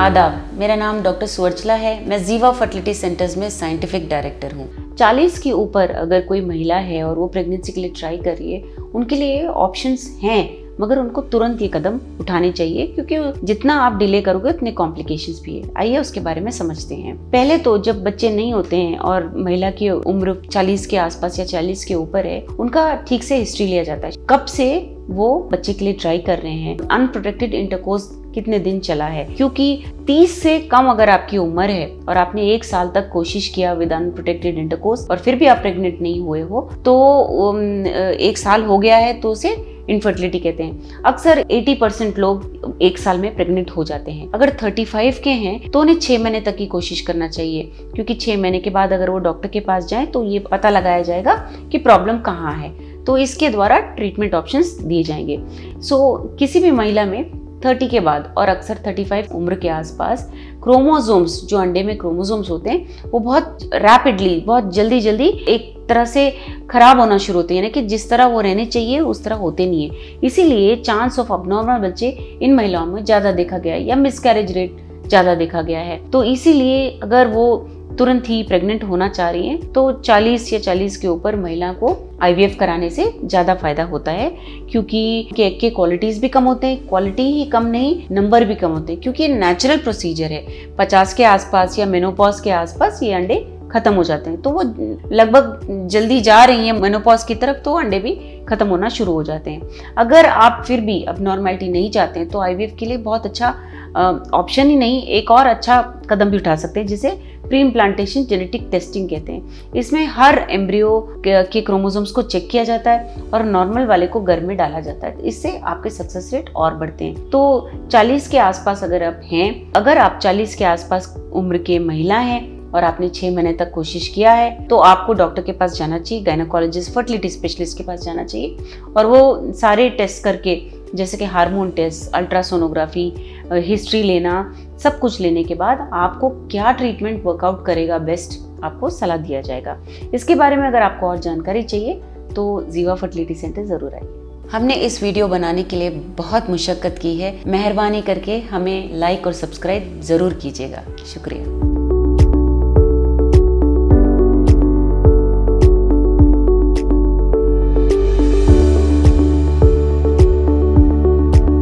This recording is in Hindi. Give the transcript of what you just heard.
आदाब, मेरा नाम डॉक्टर सुवर्चला है। मैं जीवा फर्टिलिटी सेंटर्स में साइंटिफिक डायरेक्टर हूँ। 40 के ऊपर अगर कोई महिला है और वो प्रेगनेंसी के लिए ट्राई कर रही है, उनके लिए ऑप्शंस हैं, मगर उनको तुरंत ये कदम उठाने चाहिए क्योंकि जितना आप डिले करोगे उतने कॉम्प्लिकेशंस भी है। आइए उसके बारे में समझते हैं। पहले तो जब बच्चे नहीं होते हैं और महिला की उम्र 40 के आसपास या 40 के ऊपर है, उनका ठीक से हिस्ट्री लिया जाता है। कब से वो बच्चे के लिए ट्राई कर रहे हैं, अनप्रोटेक्टेड इंटरकोर्स कितने दिन चला है, क्योंकि 30 से कम अगर आपकी उम्र है और आपने 1 साल तक कोशिश किया विद अनप्रोटेक्टेड इंटरकोर्स और फिर भी आप प्रेग्नेंट नहीं हुए हो तो 1 साल हो गया है तो उसे इनफर्टिलिटी कहते हैं। अक्सर 80% लोग 1 साल में प्रेग्नेंट हो जाते हैं। अगर 35 के हैं तो उन्हें 6 महीने तक की कोशिश करना चाहिए, क्योंकि 6 महीने के बाद अगर वो डॉक्टर के पास जाएं तो ये पता लगाया जाएगा कि प्रॉब्लम कहाँ है, तो इसके द्वारा ट्रीटमेंट ऑप्शंस दिए जाएंगे। किसी भी महिला में 30 के बाद और अक्सर 35 उम्र के आसपास क्रोमोसोम्स, जो अंडे में क्रोमोसोम्स होते हैं, वो बहुत रैपिडली, बहुत जल्दी एक तरह से खराब होना शुरू होते हैं, यानी कि जिस तरह वो रहने चाहिए उस तरह होते नहीं है। इसीलिए चांस ऑफ अबनॉर्मल बच्चे इन महिलाओं में ज़्यादा देखा गया है या मिसकैरेज रेट ज़्यादा देखा गया है। तो इसीलिए अगर वो तुरंत ही प्रेग्नेंट होना चाह रही हैं तो 40 या 40 के ऊपर महिला को IVF कराने से ज़्यादा फायदा होता है, क्योंकि केक के क्वालिटीज़ भी कम होते हैं, क्वालिटी ही कम नहीं नंबर भी कम होते हैं, क्योंकि ये नेचुरल प्रोसीजर है। 50 के आसपास या मेनोपॉज के आसपास ये अंडे खत्म हो जाते हैं, तो वो लगभग जल्दी जा रही हैं मेनोपॉज की तरफ तो अंडे भी खत्म होना शुरू हो जाते हैं। अगर आप फिर भी अब नॉर्मैलिटी नहीं चाहते हैं तो IVF के लिए बहुत अच्छा ऑप्शन ही नहीं, एक और अच्छा कदम भी उठा सकते हैं, जिसे प्री इम्प्लांटेशन जेनेटिक टेस्टिंग कहते हैं। इसमें हर एम्ब्रियो के क्रोमोसोम्स को चेक किया जाता है और नॉर्मल वाले को घर में डाला जाता है। इससे आपके सक्सेस रेट और बढ़ते हैं। तो 40 के आसपास अगर आप हैं, अगर आप 40 के आसपास उम्र के महिला हैं और आपने 6 महीने तक कोशिश किया है तो आपको डॉक्टर के पास जाना चाहिए, गायनेकोलॉजिस्ट, फर्टिलिटी स्पेशलिस्ट के पास जाना चाहिए, और वो सारे टेस्ट करके, जैसे कि हार्मोन टेस्ट, अल्ट्रासोनोग्राफी, हिस्ट्री लेना, सब कुछ लेने के बाद आपको क्या ट्रीटमेंट वर्कआउट करेगा बेस्ट, आपको सलाह दिया जाएगा। इसके बारे में अगर आपको और जानकारी चाहिए तो जीवा फर्टिलिटी सेंटर ज़रूर आइए। हमने इस वीडियो बनाने के लिए बहुत मुशक्कत की है, मेहरबानी करके हमें लाइक और सब्सक्राइब ज़रूर कीजिएगा। शुक्रिया।